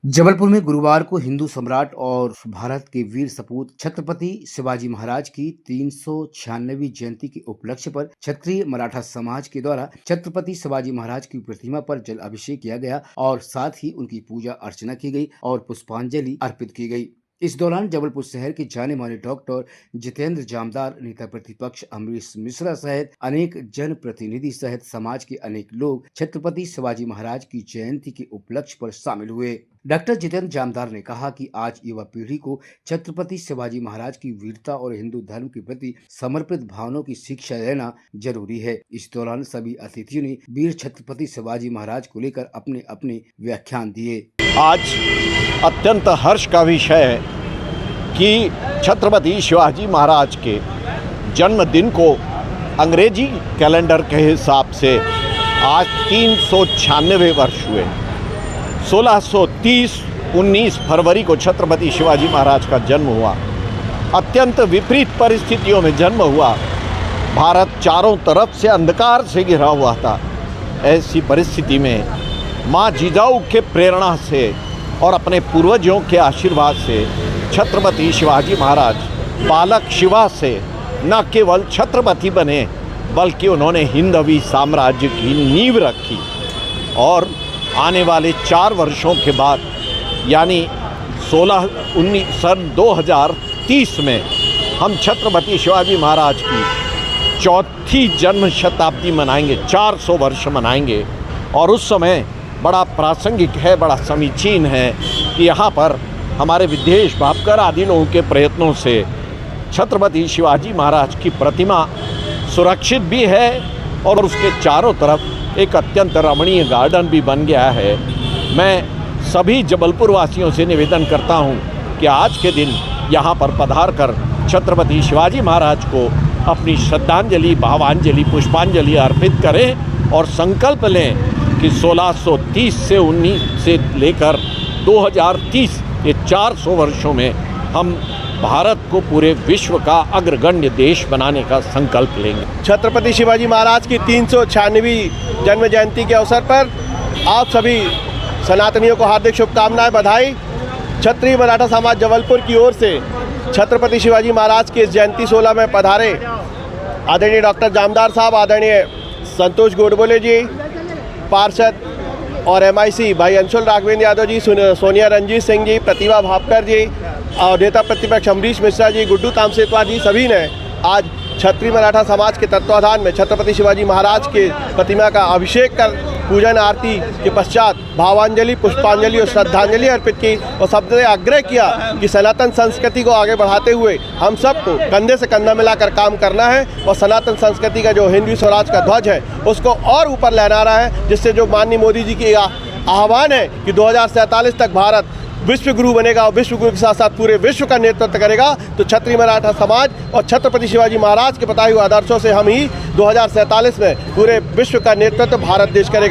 जबलपुर में गुरुवार को हिंदू सम्राट और भारत के वीर सपूत छत्रपति शिवाजी महाराज की 396वीं जयंती के उपलक्ष्य पर क्षत्रिय मराठा समाज के द्वारा छत्रपति शिवाजी महाराज की प्रतिमा पर जल अभिषेक किया गया और साथ ही उनकी पूजा अर्चना की गई और पुष्पांजलि अर्पित की गई। इस दौरान जबलपुर शहर के जाने माने डॉक्टर जितेंद्र जामदार, नेता प्रतिपक्ष अमरीश मिश्रा सहित अनेक जनप्रतिनिधि सहित समाज के अनेक लोग छत्रपति शिवाजी महाराज की जयंती के उपलक्ष्य पर शामिल हुए। डॉक्टर जितेंद्र जामदार ने कहा कि आज युवा पीढ़ी को छत्रपति शिवाजी महाराज की वीरता और हिंदू धर्म के प्रति समर्पित भावनाओं की शिक्षा लेना जरूरी है। इस दौरान सभी अतिथियों ने वीर छत्रपति शिवाजी महाराज को लेकर अपने अपने व्याख्यान दिए। आज अत्यंत हर्ष का विषय है कि छत्रपति शिवाजी महाराज के जन्मदिन को अंग्रेजी कैलेंडर के हिसाब से आज 396 वर्ष हुए। 19 फरवरी को छत्रपति शिवाजी महाराज का जन्म हुआ। अत्यंत विपरीत परिस्थितियों में जन्म हुआ। भारत चारों तरफ से अंधकार से घिरा हुआ था। ऐसी परिस्थिति में माँ जिजाऊ के प्रेरणा से और अपने पूर्वजों के आशीर्वाद से छत्रपति शिवाजी महाराज बालक शिवा से न केवल छत्रपति बने बल्कि उन्होंने हिंदवी साम्राज्य की नींव रखी। और आने वाले 4 वर्षों के बाद यानी 2030 में हम छत्रपति शिवाजी महाराज की चौथी जन्म शताब्दी मनाएंगे, 400 वर्ष मनाएंगे। और उस समय बड़ा प्रासंगिक है, बड़ा समीचीन है कि यहाँ पर हमारे विदेश भावकर आदि लोगों के प्रयत्नों से छत्रपति शिवाजी महाराज की प्रतिमा सुरक्षित भी है और उसके चारों तरफ एक अत्यंत रमणीय गार्डन भी बन गया है। मैं सभी जबलपुर वासियों से निवेदन करता हूँ कि आज के दिन यहाँ पर पधार कर छत्रपति शिवाजी महाराज को अपनी श्रद्धांजलि, भावांजलि, पुष्पांजलि अर्पित करें और संकल्प लें कि 1630 से लेकर 2030 ये 400 वर्षों में हम भारत को पूरे विश्व का अग्रगण्य देश बनाने का संकल्प लेंगे। छत्रपति शिवाजी महाराज की 396वीं जन्म जयंती के अवसर पर आप सभी सनातनियों को हार्दिक शुभकामनाएं, बधाई। क्षत्रिय मराठा समाज जबलपुर की ओर से छत्रपति शिवाजी महाराज की इस जयंती 16 में पधारे आदरणीय डॉक्टर जामदार साहब, आदरणीय संतोष गोडबोले जी, पार्षद और MIC भाई अंशुल राघवेंद्र यादव जी, सोनिया रंजीत सिंह जी, प्रतिभा भापकर जी और नेता प्रतिपक्ष अमरीश मिश्रा जी, गुड्डू तामसेतवा जी, सभी ने आज क्षत्रिय मराठा समाज के तत्वाधान में छत्रपति शिवाजी महाराज के प्रतिमा का अभिषेक कर पूजन आरती के पश्चात भावांजलि, पुष्पांजलि और श्रद्धांजलि अर्पित की और सबने आग्रह किया कि सनातन संस्कृति को आगे बढ़ाते हुए हम सबको कंधे से कंधा मिलाकर काम करना है और सनातन संस्कृति का जो हिंदू स्वराज का ध्वज है उसको और ऊपर लहराना है, जिससे जो माननीय मोदी जी की आह्वान है कि 2047 तक भारत विश्व गुरु बनेगा और विश्व गुरु के साथ साथ पूरे विश्व का नेतृत्व करेगा। तो क्षत्रिय मराठा समाज और छत्रपति शिवाजी महाराज के बताए हुए आदर्शों से हम ही 2047 में पूरे विश्व का नेतृत्व भारत देश करेगा।